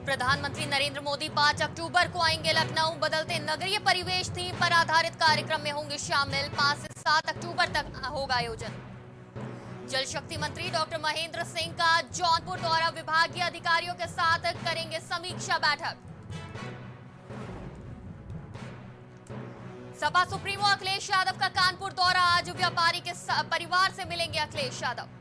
प्रधानमंत्री नरेंद्र मोदी 5 अक्टूबर को आएंगे लखनऊ। बदलते नगरीय परिवेश थीम पर आधारित कार्यक्रम में होंगे शामिल। 5 से 7 अक्टूबर तक होगा आयोजन। जल शक्ति मंत्री डॉक्टर महेंद्र सिंह का जौनपुर दौरा। विभागीय अधिकारियों के साथ करेंगे समीक्षा बैठक। सपा सुप्रीमो अखिलेश यादव का कानपुर दौरा। आज व्यापारी के परिवार से मिलेंगे अखिलेश यादव।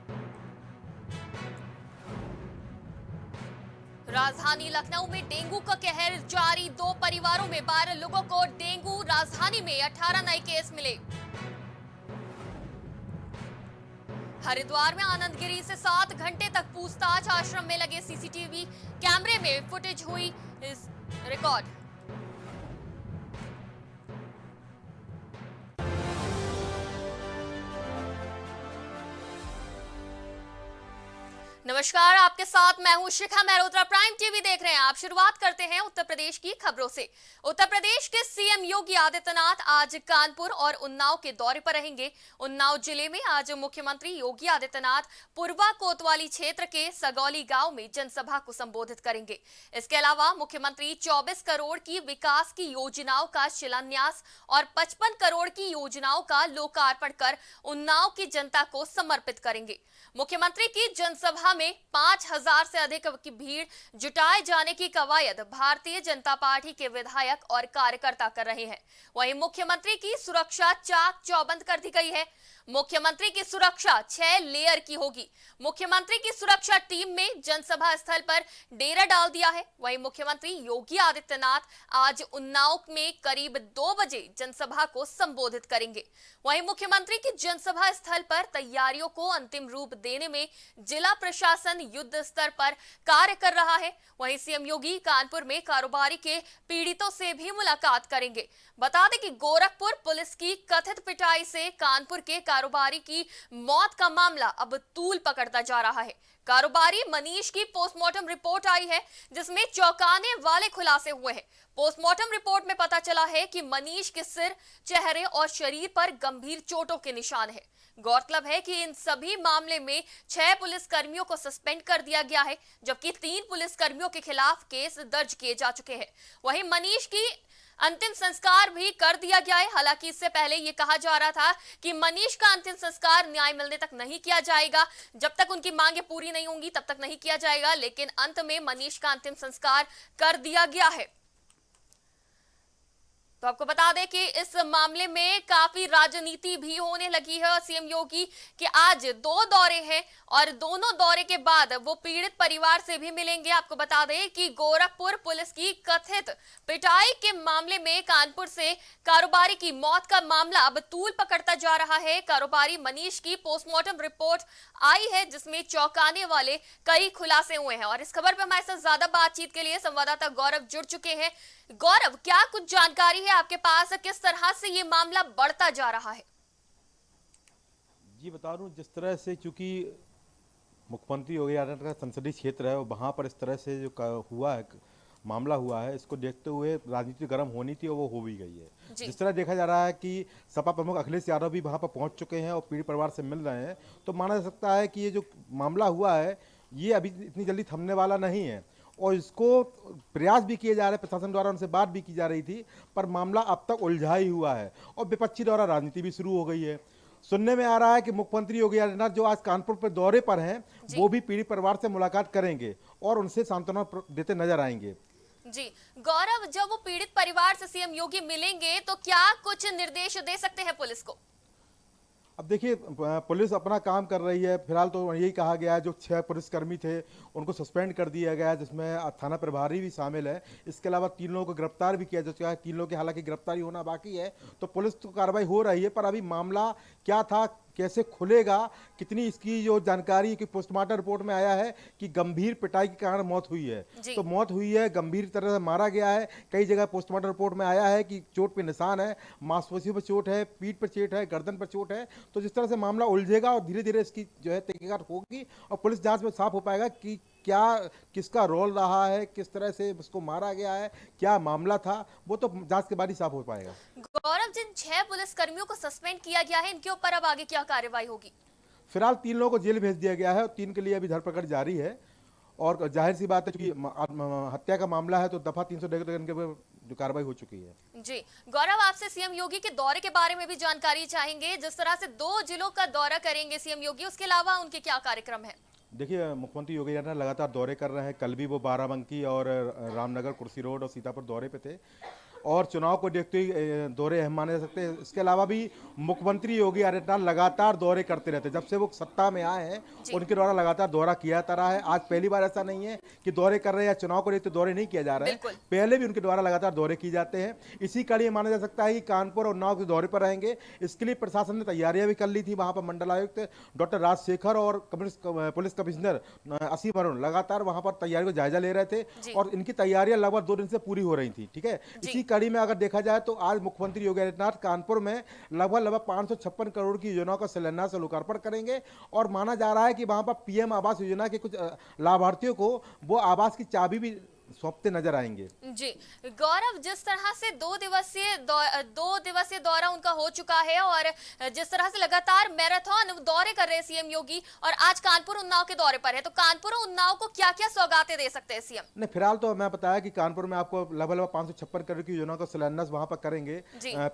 राजधानी लखनऊ में डेंगू का कहर जारी। 2 परिवारों में 12 लोगों को डेंगू। राजधानी में 18 नए केस मिले। हरिद्वार में आनंद गिरी से 7 घंटे तक पूछताछ। आश्रम में लगे सीसीटीवी कैमरे में फुटेज हुई रिकॉर्ड। नमस्कार, आपके साथ मैं हूं शिखा मेहरोत्रा। प्राइम टीवी देख रहे हैं आप। शुरुआत करते हैं उत्तर प्रदेश की खबरों से। उत्तर प्रदेश के सीएम योगी आदित्यनाथ आज कानपुर और उन्नाव के दौरे पर रहेंगे। उन्नाव जिले में आज मुख्यमंत्री योगी आदित्यनाथ पूर्वा कोतवाली क्षेत्र के सगौली गांव में जनसभा को संबोधित करेंगे। इसके अलावा मुख्यमंत्री 24 करोड़ की विकास की योजनाओं का शिलान्यास और 55 करोड़ की योजनाओं का लोकार्पण कर उन्नाव की जनता को समर्पित करेंगे। मुख्यमंत्री की जनसभा में 5000 से अधिक की भीड़ जुटाए जाने की कवायद भारतीय जनता पार्टी के विधायक और कार्यकर्ता कर रहे हैं। वहीं मुख्यमंत्री की सुरक्षा चाक चौबंद कर दी गई है। मुख्यमंत्री की सुरक्षा 6 लेयर की होगी। मुख्यमंत्री की सुरक्षा टीम में जनसभा स्थल पर डेरा डाल दिया है। वहीं मुख्यमंत्री योगी आदित्यनाथ आज उन्नाव में करीब 2 बजे जनसभा को संबोधित करेंगे। वहीं मुख्यमंत्री की जनसभा स्थल पर तैयारियों को अंतिम रूप देने में जिला प्रशासन युद्ध स्तर पर कार्य कर रहा है। वहीं सीएम योगी कानपुर में कारोबारी के पीड़ितों से भी मुलाकात करेंगे। बता दें कि गोरखपुर पुलिस की कथित पिटाई से कानपुर के कारोबारी की मौत का मामला अब तूल पकड़ता जा रहा है। कारोबारी मनीष की पोस्टमार्टम रिपोर्ट आई है, जिसमें चौंकाने वाले खुलासे हुए हैं। पोस्टमार्टम रिपोर्ट में पता चला है कि मनीष के सिर, चेहरे और शरीर पर गंभीर चोटों के निशान है। गौरतलब है कि इन सभी मामले में 6 पुलिसकर्मियों को सस्पेंड कर दिया गया है, जबकि 3 पुलिसकर्मियों के खिलाफ केस दर्ज किए जा चुके हैं। वहीं मनीष की अंतिम संस्कार भी कर दिया गया है। हालांकि इससे पहले यह कहा जा रहा था कि मनीष का अंतिम संस्कार न्याय मिलने तक नहीं किया जाएगा। जब तक उनकी मांगे पूरी नहीं होंगी तब तक नहीं किया जाएगा, लेकिन अंत में मनीष का अंतिम संस्कार कर दिया गया है। तो आपको बता दें कि इस मामले में काफी राजनीति भी होने लगी है। सीएम योगी के आज 2 दौरे हैं और दोनों दौरे के बाद वो पीड़ित परिवार से भी मिलेंगे। आपको बता दें कि गोरखपुर पुलिस की कथित पिटाई के मामले में कानपुर से कारोबारी की मौत का मामला अब तूल पकड़ता जा रहा है। कारोबारी मनीष की पोस्टमार्टम रिपोर्ट आई है, जिसमें चौंकाने वाले कई खुलासे हुए हैं। और इस खबर पर हमारे साथ ज्यादा बातचीत के लिए संवाददाता गौरव जुड़ चुके हैं। गौरव, क्या कुछ जानकारी है आपके पास? किस तरह से ये मामला बढ़ता जा रहा है? जी बता दूं, जिस तरह से चूंकि मुख्यमंत्री योगी आदित्यनाथ का संसदीय क्षेत्र है और वहाँ पर इस तरह से जो हुआ है, मामला हुआ है, इसको देखते हुए राजनीति गर्म होनी थी और वो हो भी गई है। जिस तरह देखा जा रहा है कि सपा प्रमुख अखिलेश यादव भी वहाँ पर पहुँच चुके हैं और पीड़ित परिवार से मिल रहे हैं, तो माना जा सकता है कि ये जो मामला हुआ है ये अभी इतनी जल्दी थमने वाला नहीं है। और इसको प्रयास भी किए जा रहे हैं, प्रशासन द्वारा उनसे बात भी की जा रही थी, पर मामला अब तक उलझा ही हुआ है और विपक्षी द्वारा राजनीति भी शुरू हो गई है। सुनने में आ रहा है कि मुख्यमंत्री योगी आदित्यनाथ जो आज कानपुर पर दौरे पर हैं, वो भी पीड़ित परिवार से मुलाकात करेंगे और उनसे सांत्वना देते नजर आएंगे। जी गौरव, जब वो पीड़ित परिवार से सीएम योगी मिलेंगे तो क्या कुछ निर्देश दे सकते हैं पुलिस को? अब देखिए, पुलिस अपना काम कर रही है। फिलहाल तो यही कहा गया है, जो 6 पुलिसकर्मी थे उनको सस्पेंड कर दिया गया है, जिसमें थाना प्रभारी भी शामिल है। इसके अलावा 3 लोगों को गिरफ्तार भी किया जा चुका है। 3 लोगों की हालांकि गिरफ्तारी होना बाकी है। तो पुलिस तो कार्रवाई हो रही है, पर अभी मामला क्या था, कैसे खुलेगा, कितनी इसकी जो जानकारी की पोस्टमार्टम रिपोर्ट में आया है कि गंभीर पिटाई के कारण मौत हुई है। तो मौत हुई है, गंभीर तरह से मारा गया है। कई जगह पोस्टमार्टम रिपोर्ट में आया है कि चोट पे निशान है, मांसपेशियों पर चोट है, पीठ पर चोट है, गर्दन पर चोट है। तो जिस तरह से मामला उलझेगा और धीरे धीरे इसकी जो है तहकीकात होगी और पुलिस जांच में साफ हो पाएगा कि क्या किसका रोल रहा है, किस तरह से उसको मारा गया है, क्या मामला था, वो तो जांच के बाद ही साफ हो पाएगा। गौरव, जिन 6 पुलिसकर्मियों को सस्पेंड किया गया है, इनके ऊपर अब आगे क्या कार्रवाई होगी? फिलहाल 3 लोगों को जेल भेज दिया गया है और 3 के लिए अभी धरपकड़ जारी है। और जाहिर सी बात है कि हत्या का मामला है तो दफा 303 के ऊपर जो कार्रवाई हो चुकी है। जी गौरव, आपसे सीएम योगी के दौरे के बारे में भी जानकारी चाहेंगे। जिस तरह से 2 जिलों का दौरा करेंगे सीएम योगी, उसके अलावा उनके क्या कार्यक्रम है? देखिए, मुख्यमंत्री योगी आदित्यनाथ लगातार दौरे कर रहे हैं। कल भी वो बाराबंकी और रामनगर, कुर्सी रोड और सीतापुर दौरे पे थे और चुनाव को देखते हुए दौरे अहम माने जा सकते हैं। इसके अलावा भी मुख्यमंत्री योगी आदित्यनाथ लगातार दौरे करते रहते हैं। जब से वो सत्ता में आए हैं उनके द्वारा लगातार दौरा किया जा रहा है। आज पहली बार ऐसा नहीं है कि दौरे कर रहे हैं या चुनाव को देखते दौरे नहीं किया जा रहा है, पहले भी उनके द्वारा लगातार दौरे किए जाते हैं। इसी कड़ी माना जा सकता है कि कानपुर और उन्नाव के दौरे पर रहेंगे। इसके लिए प्रशासन ने तैयारियां भी कर ली थी। वहां पर मंडलायुक्त डॉक्टर राजशेखर और पुलिस कमिश्नर असीम अरुण लगातार वहां पर तैयारी को जायजा ले रहे थे और इनकी तैयारियां लगभग 2 दिन से पूरी हो रही थी। ठीक है, इसी कड़ी में अगर देखा जाए तो आज मुख्यमंत्री योगी आदित्यनाथ कानपुर में लगभग 556 करोड़ की योजनाओं का शिलान्यास और लोकार्पण करेंगे और माना जा रहा है कि वहां पर पीएम आवास योजना के कुछ लाभार्थियों को वो आवास की चाबी भी सौंपते नजर आएंगे। जी गौरव, जिस तरह से 2 दिवसीय दौरा उनका हो चुका है और जिस तरह से लगातार मैराथन दौरे कर रहे हैं सीएम योगी और आज कानपुर उन्नाव के दौरे पर है, तो कानपुर और उन्नाव को क्या क्या सौगातें दे सकते हैं सीएम? नहीं, फिलहाल तो मैं बताया कि कानपुर में आपको लगभग 556 करोड़ की योजना का शिलान्यास वहां पर करेंगे।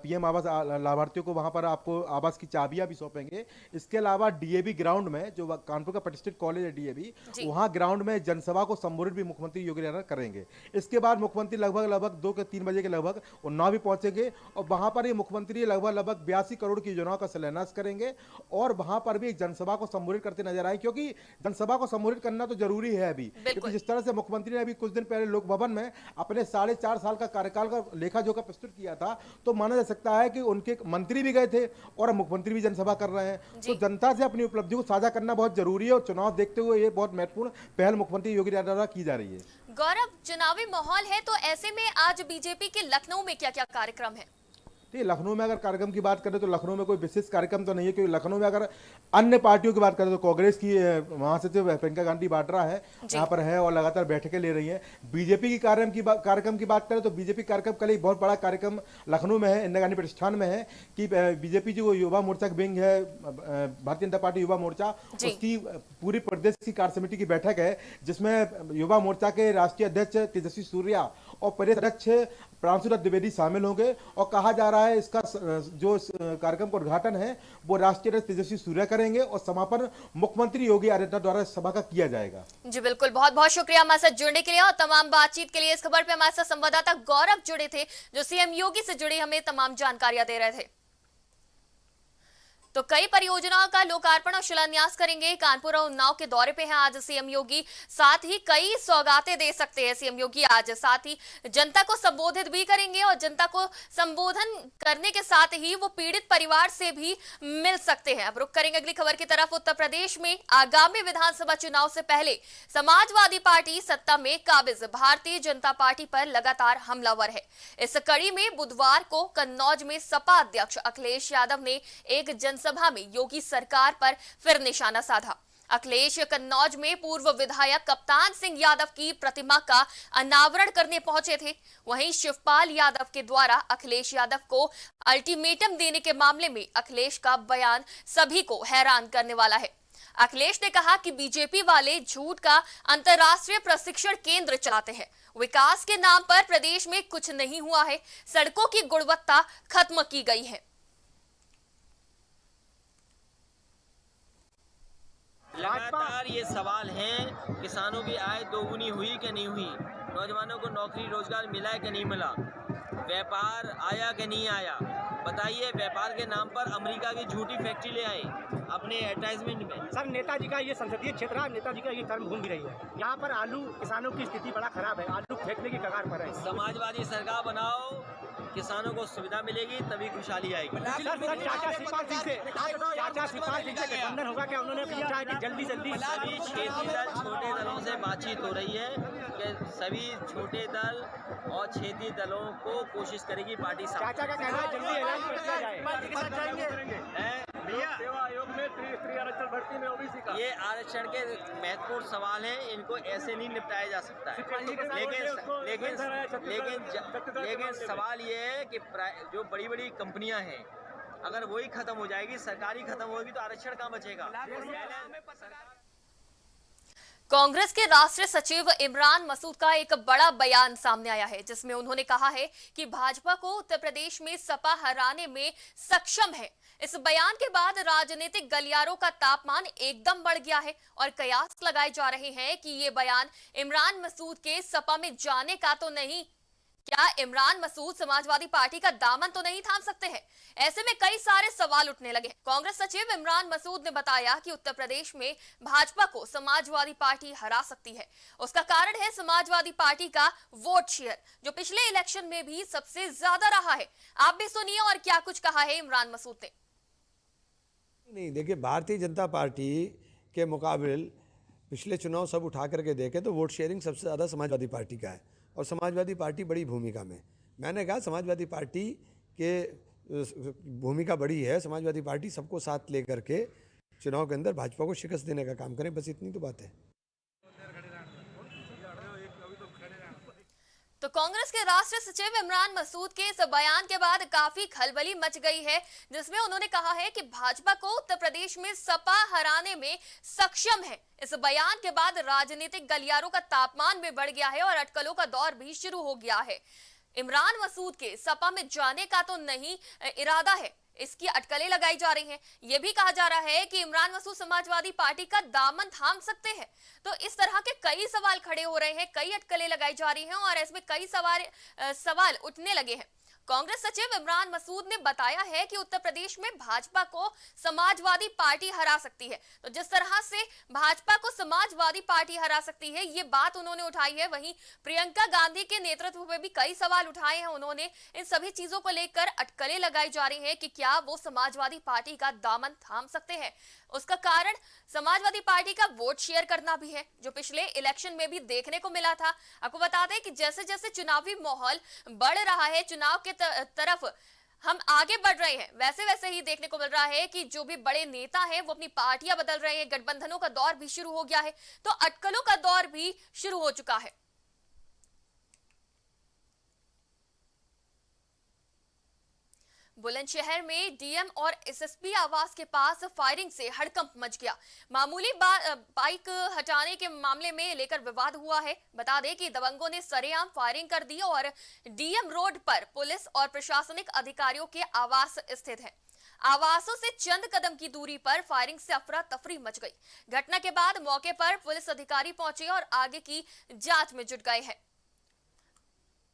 पीएम आवास लाभार्थियों को वहां पर आपको आवास की चाबियां भी सौंपेंगे। इसके अलावा डीएवी ग्राउंड में, जो कानपुर का प्रतिष्ठित कॉलेज है डीएवी, वहां ग्राउंड में जनसभा को संबोधित भी मुख्यमंत्री योगी आदित्यनाथ करेंगे। इसके बाद मुख्यमंत्री लगभग 2 के 3 बजे के लगभग उन्नाव भी पहुंचेंगे और वहां पर ये मुख्यमंत्री लगभग 82 करोड़ की योजनाओं का शिलान्यास करेंगे और वहां पर भी एक जनसभा को संबोधित करते नजर आए, क्योंकि जनसभा को संबोधित करना तो जरूरी है अभी, क्योंकि जिस तरह से मुख्यमंत्री ने अभी कुछ दिन पहले लोक भवन में अपने 4.5 साल का कार्यकाल का लेखा जोखा प्रस्तुत किया था, तो माना जा सकता है कि उनके मंत्री भी गए थे और मुख्यमंत्री भी जनसभा कर रहे हैं। तो जनता से अपनी उपलब्धि को साझा करना बहुत जरूरी है और चुनाव देखते हुए ये बहुत महत्वपूर्ण पहल मुख्यमंत्री योगी आदित्यनाथ की जा रही है। गौरव, चुनावी माहौल है तो ऐसे में आज बीजेपी के लखनऊ में क्या क्या कार्यक्रम है? लखनऊ में अगर कार्यक्रम की बात करें तो लखनऊ में कोई विशेष कार्यक्रम तो नहीं है, क्योंकि लखनऊ में अगर अन्य पार्टियों की बात करें तो कांग्रेस की महासचिव प्रियंका गांधी वाड्रा है, यहाँ पर है और लगातार बैठकें ले रही हैं। बीजेपी की कार्यक्रम की बात करें तो बीजेपी कार्यक्रम कल एक बहुत बड़ा कार्यक्रम लखनऊ में है, इंदिरा गांधी प्रतिष्ठान में है कि बीजेपी जो युवा मोर्चा की विंग है, भारतीय जनता पार्टी युवा मोर्चा, उसकी पूरी प्रदेश की कार्य समिति की बैठक है, जिसमें युवा मोर्चा के राष्ट्रीय अध्यक्ष तेजस्वी सूर्या और प्रदेश अध्यक्ष प्रांशुदत्त द्विवेदी शामिल होंगे और कहा जा रहा है इसका जो कार्यक्रम का उद्घाटन है वो राष्ट्रीय अध्यक्ष तेजस्वी सूर्या करेंगे और समापन मुख्यमंत्री योगी आदित्यनाथ द्वारा सभा का किया जाएगा। जी बिल्कुल, बहुत बहुत शुक्रिया हमारे साथ जुड़ने के लिए और तमाम बातचीत के लिए। इस खबर पे हमारे साथ संवाददाता गौरव जुड़े थे, जो सीएम योगी से जुड़ी हमें तमाम जानकारियां दे रहे थे। तो कई परियोजनाओं का लोकार्पण और शिलान्यास करेंगे। कानपुर और उन्नाव के दौरे पे हैं आज सीएम योगी, साथ ही कई सौगातें दे सकते हैं सीएम योगी आज। साथ ही जनता को संबोधित भी करेंगे और जनता को संबोधन करने के साथ ही वो पीड़ित परिवार से भी मिल सकते हैं। अब रुक करेंगे अगली खबर की तरफ। उत्तर प्रदेश में आगामी विधानसभा चुनाव से पहले समाजवादी पार्टी सत्ता में काबिज भारतीय जनता पार्टी पर लगातार हमलावर है। इस कड़ी में बुधवार को कन्नौज में सपा अध्यक्ष अखिलेश यादव ने एक सभा में योगी सरकार पर फिर निशाना साधा। अखिलेश कन्नौज में पूर्व विधायक कप्तान सिंह यादव की प्रतिमा का अनावरण करने पहुंचे थे। वहीं शिवपाल यादव के द्वारा अखिलेश यादव को अल्टीमेटम देने के मामले में अखिलेश का बयान सभी को हैरान करने वाला है। अखिलेश ने कहा कि बीजेपी वाले झूठ का अंतर्राष्ट्रीय प्रशिक्षण केंद्र चलाते हैं। विकास के नाम पर प्रदेश में कुछ नहीं हुआ है, सड़कों की गुणवत्ता खत्म की गई है। लगातार ये सवाल है, किसानों की आय दोगुनी हुई कि नहीं हुई, नौजवानों को नौकरी रोजगार मिला कि नहीं मिला, व्यापार आया कि नहीं आया। बताइए, व्यापार के नाम पर अमेरिका की झूठी फैक्ट्री ले आए अपने एडवर्टाइजमेंट में। सर, नेताजी का ये संसदीय क्षेत्र है, नेताजी का ये कर्मभूमि भी रही है। यहाँ पर आलू किसानों की स्थिति बड़ा खराब है, आलू फेंकने की कगार पर है। समाजवादी सरकार बनाओ, किसानों को सुविधा मिलेगी, तभी खुशहाली आएगी। चाचा शिवपाल सिंह से गठबंधन होगा क्या? उन्होंने पूछा है कि जल्दी सभी क्षेत्रीय दल, छोटे दलों से बातचीत हो रही है कि सभी छोटे दल और क्षेत्रीय दलों को कोशिश करेगी पार्टी। चाचा का कहना है जल्दी ऐलान कर दिया जाए। सेवा आयोग में त्रिस्तरीय आरक्षण भर्ती में ओबीसी का ये आरक्षण के महत्वपूर्ण सवाल हैं, इनको ऐसे नहीं निपटाया जा सकता है। लेकिन सवाल ये है कि जो बड़ी बड़ी कंपनियां हैं, अगर वही खत्म हो जाएगी, सरकारी खत्म होगी, तो आरक्षण कहाँ बचेगा? कांग्रेस के राष्ट्रीय सचिव इमरान मसूद का एक बड़ा बयान सामने आया है, जिसमें उन्होंने कहा है कि भाजपा को उत्तर प्रदेश में सपा हराने में सक्षम है। इस बयान के बाद राजनीतिक गलियारों का तापमान एकदम बढ़ गया है और कयास लगाए जा रहे हैं कि ये बयान इमरान मसूद के सपा में जाने का तो नहीं। क्या इमरान मसूद समाजवादी पार्टी का दामन तो नहीं थाम सकते हैं? ऐसे में कई सारे सवाल उठने लगे। कांग्रेस सचिव इमरान मसूद ने बताया कि उत्तर प्रदेश में भाजपा को समाजवादी पार्टी हरा सकती है। उसका कारण है समाजवादी पार्टी का वोट शेयर, जो पिछले इलेक्शन में भी सबसे ज्यादा रहा है। आप भी सुनिए और क्या कुछ कहा है इमरान मसूद ने। नहीं, देखिए, भारतीय जनता पार्टी के मुकाबले पिछले चुनाव सब उठा करके देखें तो वोट शेयरिंग सबसे ज़्यादा समाजवादी पार्टी का है और समाजवादी पार्टी बड़ी भूमिका में। मैंने कहा समाजवादी पार्टी के भूमिका बड़ी है। समाजवादी पार्टी सबको साथ लेकर के चुनाव के अंदर भाजपा को शिकस्त देने का काम करें, बस इतनी तो बात है। तो कांग्रेस के राष्ट्रीय सचिव इमरान मसूद के इस बयान के बाद काफी खलबली मच गई है, जिसमें उन्होंने कहा है कि भाजपा को उत्तर प्रदेश में सपा हराने में सक्षम है। इस बयान के बाद राजनीतिक गलियारों का तापमान भी बढ़ गया है और अटकलों का दौर भी शुरू हो गया है। इमरान मसूद के सपा में जाने का तो नहीं इरादा है, इसकी अटकलें लगाई जा रही हैं। यह भी कहा जा रहा है कि इमरान मसूद समाजवादी पार्टी का दामन थाम सकते हैं। तो इस तरह के कई सवाल खड़े हो रहे हैं, कई अटकलें लगाई जा रही हैं और इसमें कई सवाल उठने लगे हैं। कांग्रेस सचिव इमरान मसूद ने बताया है कि उत्तर प्रदेश में भाजपा को समाजवादी पार्टी हरा सकती है। तो जिस तरह से भाजपा को समाजवादी पार्टी हरा सकती है, ये बात उन्होंने उठाई है। वहीं प्रियंका गांधी के नेतृत्व में भी कई सवाल उठाए हैं उन्होंने। इन सभी चीजों को लेकर अटकलें लगाई जा रही हैं कि क्या वो समाजवादी पार्टी का दामन थाम सकते हैं। उसका कारण समाजवादी पार्टी का वोट शेयर करना भी है, जो पिछले इलेक्शन में भी देखने को मिला था। आपको बता दें कि जैसे जैसे चुनावी माहौल बढ़ रहा है, चुनाव के तरफ हम आगे बढ़ रहे हैं, वैसे वैसे ही देखने को मिल रहा है कि जो भी बड़े नेता हैं वो अपनी पार्टियां बदल रहे हैं। गठबंधनों का दौर भी शुरू हो गया है, तो अटकलों का दौर भी शुरू हो चुका है। बुलंदशहर में डीएम और एसएसपी आवास के पास फायरिंग से हड़कंप मच गया। मामूली बाइक हटाने के मामले में लेकर विवाद हुआ है। बता दें कि दबंगों ने सरेआम फायरिंग कर दी और डीएम रोड पर पुलिस और प्रशासनिक अधिकारियों के आवास स्थित है। आवासों से चंद कदम की दूरी पर फायरिंग से अफरा तफरी मच गई। घटना के बाद मौके पर पुलिस अधिकारी पहुंचे और आगे की जांच में जुट गए हैं।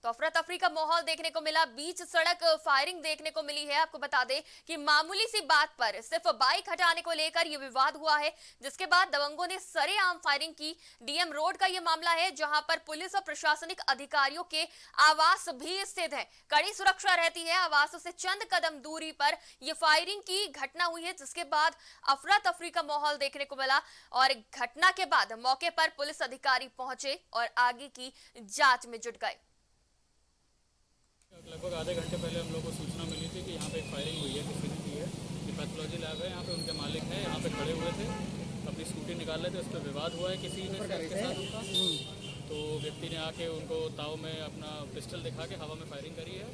तो अफरा तफरी का माहौल देखने को मिला, बीच सड़क फायरिंग देखने को मिली है। आपको बता दें कि मामूली सी बात पर सिर्फ बाइक हटाने को लेकर यह विवाद हुआ है, जिसके बाद दबंगों ने सरेआम फायरिंग की। डीएम रोड का यह मामला है, जहां पर पुलिस और प्रशासनिक अधिकारियों के आवास भी स्थित है। कड़ी सुरक्षा रहती है। आवासों से चंद कदम दूरी पर यह फायरिंग की घटना हुई है, जिसके बाद अफरा तफरी का माहौल देखने को मिला और घटना के बाद मौके पर पुलिस अधिकारी पहुंचे और आगे की जांच में जुट गए। लगभग आधे घंटे पहले हम लोग को सूचना मिली थी कि यहाँ पे एक फायरिंग हुई है, किसी ने की है। कि पैथोलॉजी लैब है, यहाँ पे उनके मालिक हैं, यहाँ पे खड़े हुए थे, अपनी स्कूटी निकाल रहे थे, उस पर विवाद हुआ है किसी ने के साथ उनका। तो व्यक्ति ने आके उनको ताव में अपना पिस्टल दिखा के हवा में फायरिंग करी है।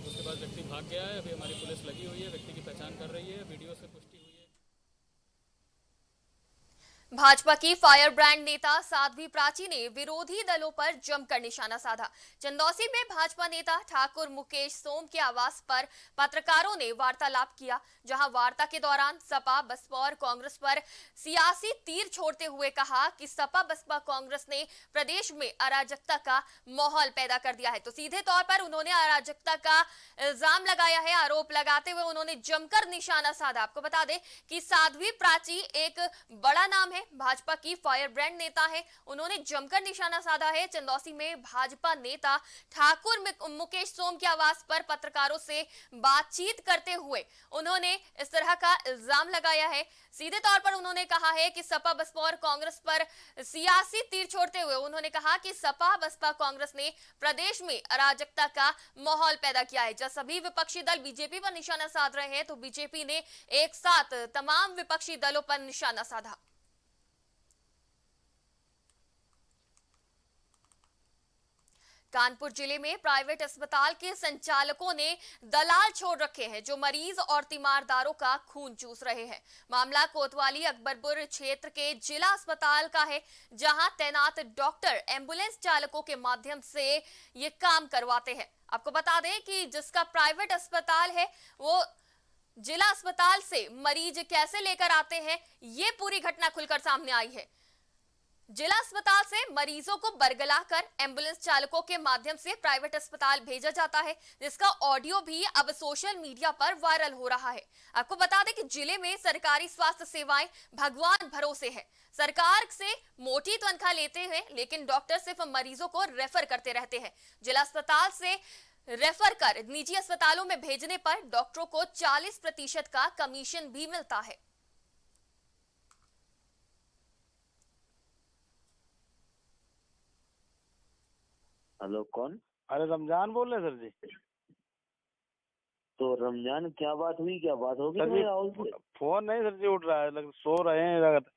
उसके बाद व्यक्ति भाग गया है। अभी हमारी पुलिस लगी हुई है, व्यक्ति की पहचान कर रही है, वीडियो से पुष्टि हुई है। भाजपा की फायर ब्रांड नेता साध्वी प्राची ने विरोधी दलों पर जमकर निशाना साधा। चंदौसी में भाजपा नेता ठाकुर मुकेश सोम के आवास पर पत्रकारों ने वार्तालाप किया, जहां वार्ता के दौरान सपा बसपा और कांग्रेस पर सियासी तीर छोड़ते हुए कहा कि सपा बसपा कांग्रेस ने प्रदेश में अराजकता का माहौल पैदा कर दिया है। तो सीधे तौर पर उन्होंने अराजकता का इल्जाम लगाया है। आरोप लगाते हुए उन्होंने जमकर निशाना साधा। आपको बता दें कि साध्वी प्राची एक बड़ा नाम है, भाजपा की फायर ब्रांड नेता है। उन्होंने जमकर निशाना साधा है। चंदौसी में भाजपा नेता ठाकुर मुकेश सोम के आवास पर पत्रकारों से बातचीत करते हुए उन्होंने इस तरह का इल्जाम लगाया है। सीधे तौर पर उन्होंने कहा है कि सपा बसपा और कांग्रेस पर सियासी तीर छोड़ते हुए उन्होंने कहा कि सपा बसपा कांग्रेस ने प्रदेश में अराजकता का माहौल पैदा किया है। जब सभी विपक्षी दल बीजेपी पर निशाना साध रहे हैं, तो बीजेपी ने एक साथ तमाम विपक्षी दलों पर निशाना साधा। कानपुर जिले में प्राइवेट अस्पताल के संचालकों ने दलाल छोड़ रखे हैं जो मरीज और तीमारदारों का खून चूस रहे हैं। मामला कोतवाली अकबरपुर क्षेत्र के जिला अस्पताल का है, जहां तैनात डॉक्टर एम्बुलेंस चालकों के माध्यम से ये काम करवाते हैं। आपको बता दें कि जिसका प्राइवेट अस्पताल है वो जिला अस्पताल से मरीज कैसे लेकर आते हैं, ये पूरी घटना खुलकर सामने आई है। जिला अस्पताल से मरीजों को बरगला कर एम्बुलेंस चालकों के माध्यम से प्राइवेट अस्पताल भेजा जाता है, जिसका ऑडियो भी अब सोशल मीडिया पर वायरल हो रहा है। आपको बता दें कि जिले में सरकारी स्वास्थ्य सेवाएं भगवान भरोसे है। सरकार से मोटी तनख्वाह लेते हैं, लेकिन डॉक्टर सिर्फ मरीजों को रेफर करते रहते हैं। जिला अस्पताल से रेफर कर निजी अस्पतालों में भेजने पर डॉक्टरों को 40% का कमीशन भी मिलता है। हेलो, कौन? अरे रमजान बोल रहे सर जी। तो रमजान, क्या बात हुई? क्या बात होगी सर जी, राहुल से? फोन नहीं सर जी उठ रहा है, सो रहे हैं लगता।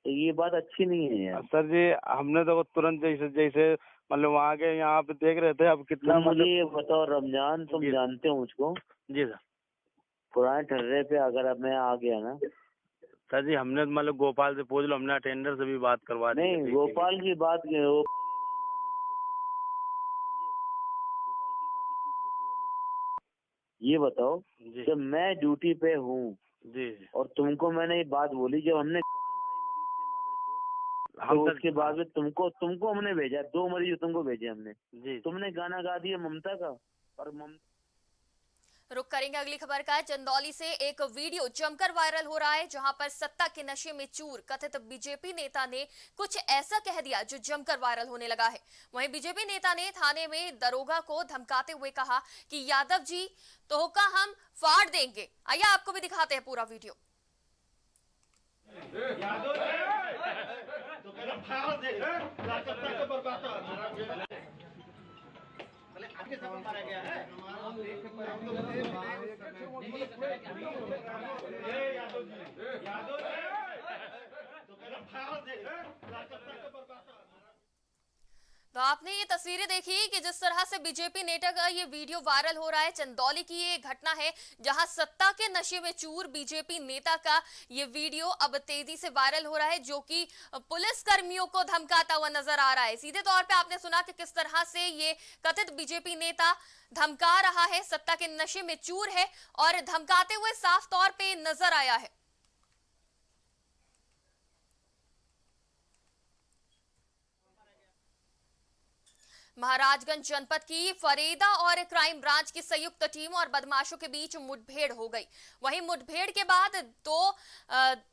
तो ये बात अच्छी नहीं है यार। सर जी हमने तो तुरंत जैसे मतलब वहाँ के यहाँ पे देख रहे थे। अब कितना तुम मुझे ये बताओ रमजान, तुम जानते हो मुझको? जी सर। पुराने ठर्रे पे अगर अब मैं आ गया ना सर जी, हमने मतलब गोपाल से पूछ लो, हमने अटेंडर से भी बात करवा दी। नहीं, गोपाल की बात ये बताओ, जब मैं ड्यूटी पे हूँ जी और तुमको मैंने ये बात बोली, जब हमने हम तो उसके बाद में तुमको हमने भेजा, 2 मरीज तुमको भेजे हमने जी। तुमने गाना गा दिया ममता का। और रुक करेंगे अगली खबर का। चंदौली से एक वीडियो जमकर वायरल हो रहा है, जहां पर सत्ता के नशे में चूर कथित बीजेपी नेता ने कुछ ऐसा कह दिया जो जमकर वायरल होने लगा है। वहीं बीजेपी नेता ने थाने में दरोगा को धमकाते हुए कहा कि यादव जी तो का हम फाड़ देंगे। आइए आपको भी दिखाते हैं पूरा वीडियो। मारा गया है। तो आपने ये तस्वीरें देखी कि जिस तरह से बीजेपी नेता का ये वीडियो वायरल हो रहा है। चंदौली की ये घटना है, जहां सत्ता के नशे में चूर बीजेपी नेता का ये वीडियो अब तेजी से वायरल हो रहा है, जो कि पुलिस कर्मियों को धमकाता हुआ नजर आ रहा है। सीधे तौर पे आपने सुना कि किस तरह से ये कथित बीजेपी नेता धमका रहा है, सत्ता के नशे में चूर है और धमकाते हुए साफ तौर पे नजर आया है। महाराजगंज जनपद की फरेदा और क्राइम ब्रांच की संयुक्त टीम और बदमाशों के बीच मुठभेड़ हो गई। वहीं मुठभेड़ के बाद 2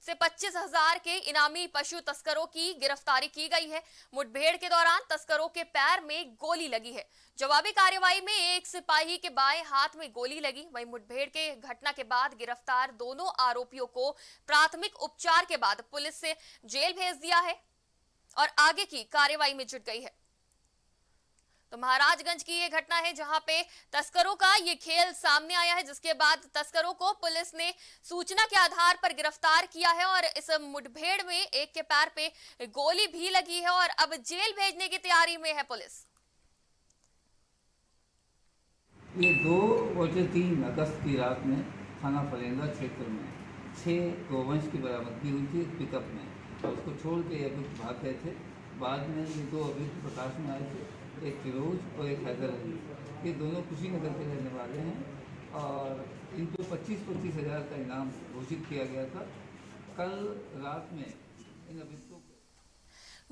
से 25,000 के इनामी पशु तस्करों की गिरफ्तारी की गई है। मुठभेड़ के दौरान तस्करों के पैर में गोली लगी है। जवाबी कार्रवाई में एक सिपाही के बाएं हाथ में गोली लगी। वहीं मुठभेड़ के घटना के बाद गिरफ्तार दोनों आरोपियों को प्राथमिक उपचार के बाद पुलिस से जेल भेज दिया है और आगे की कार्रवाई में जुट गई है। तो महाराजगंज की ये घटना है, जहां पे तस्करों का ये खेल सामने आया है, जिसके बाद तस्करों को पुलिस ने सूचना के आधार पर गिरफ्तार किया है और इस मुठभेड़ में एक के पैर पे गोली भी लगी है और अब जेल भेजने की तैयारी में है पुलिस। ये 2 और 3 अगस्त की रात में थाना फरेंदा क्षेत्र में 6 गोवंश की बरामदगी हुई थी पिकअप में, और उसको छोड़ के अभियुक्त भाग गए थे। बाद में ये 2 अभियुक्त प्रकाश में आए थे, एक फिरोज और एक हैदर अली। ये दोनों कुशीनगर के रहने वाले हैं और इनको 25-25 हज़ार का इनाम घोषित किया गया था। कल रात में इन अभियुक्तों को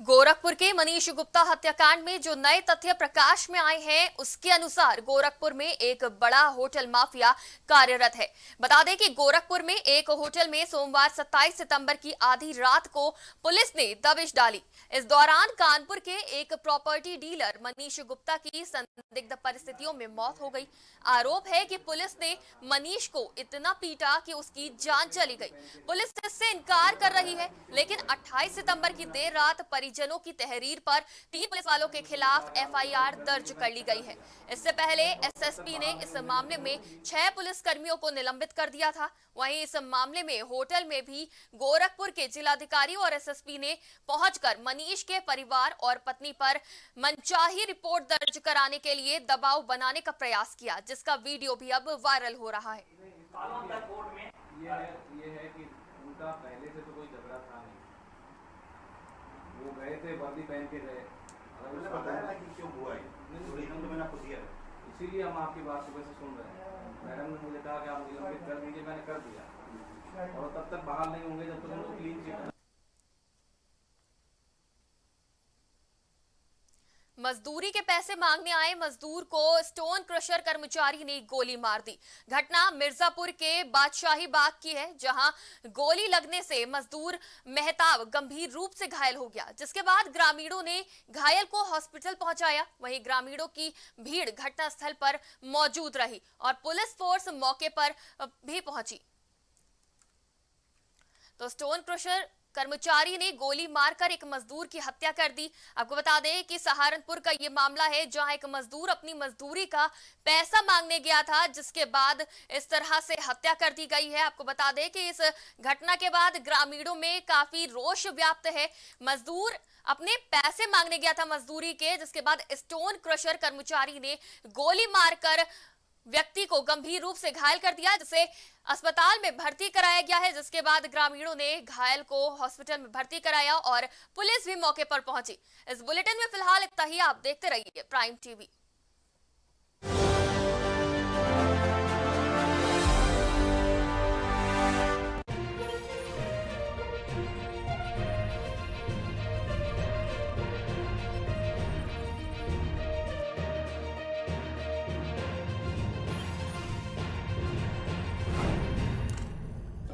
गोरखपुर के मनीष गुप्ता हत्याकांड में जो नए तथ्य प्रकाश में आए हैं, उसके अनुसार गोरखपुर में एक बड़ा होटल माफिया कार्यरत है। बता दें कि गोरखपुर में एक होटल में सोमवार 27 सितंबर की आधी रात को पुलिस ने दबिश डाली। इस दौरान कानपुर के एक प्रॉपर्टी डीलर मनीष गुप्ता की संदिग्ध परिस्थितियों में मौत हो गई। आरोप है कि पुलिस ने मनीष को इतना पीटा कि उसकी जान चली गई। पुलिस इससे इनकार कर रही है, लेकिन 28 सितंबर की देर रात परिजनों की तहरीर पर 3 पुलिस वालों के खिलाफ एफआईआर दर्ज कर ली गई है। इससे पहले एसएसपी ने इस मामले में 6 पुलिसकर्मियों को निलंबित कर दिया था। वहीं इस मामले में होटल में भी गोरखपुर के जिलाधिकारी और एसएसपी ने पहुंचकर मनीष के परिवार और पत्नी पर मनचाही रिपोर्ट दर्ज कराने के लिए दबाव बनाने का प्रयास किया, जिसका वीडियो भी अब वायरल हो रहा है। ये है कि उनका पहले से तो कोई झगड़ा था नहीं, वो गए थे वर्दी पहन के गए, बताया ना कि क्यों हुआ है, तो मैंने आपको दिया, इसीलिए हम आपकी बात सुबह से सुन रहे हैं। मैडम ने मुझे कहा कि आप निलंबित कर दीजिए, मैंने कर दिया, और तब तक बहाल नहीं होंगे जब तक उनको क्लीन चिट। मजदूरी के पैसे मांगने आए मजदूर को स्टोन क्रशर कर्मचारी ने गोली मार दी। घटना मिर्जापुर के बादशाही बाग की है, जहां गोली लगने से मजदूर मेहताब गंभीर रूप से घायल हो गया, जिसके बाद ग्रामीणों ने घायल को हॉस्पिटल पहुंचाया। वहीं ग्रामीणों की भीड़ घटनास्थल पर मौजूद रही और पुलिस फोर्स मौके पर भी पहुंची। तो स्टोन क्रशर कर्मचारी ने गोली मारकर एक मजदूर की हत्या कर दी। आपको बता दें कि सहारनपुर का ये मामला है, जहां एक मजदूर अपनी मजदूरी का पैसा मांगने गया था, जिसके बाद इस तरह से हत्या कर दी गई है। आपको बता दें कि इस घटना के बाद ग्रामीणों में काफी रोष व्याप्त है। मजदूर अपने पैसे मांगने गया था मजदूरी के, जिसके बाद स्टोन क्रशर कर्मचारी ने गोली मारकर व्यक्ति को गंभीर रूप से घायल कर दिया, जिसे अस्पताल में भर्ती कराया गया है। जिसके बाद ग्रामीणों ने घायल को हॉस्पिटल में भर्ती कराया और पुलिस भी मौके पर पहुंची। इस बुलेटिन में फिलहाल इतना ही। आप देखते रहिए प्राइम टीवी।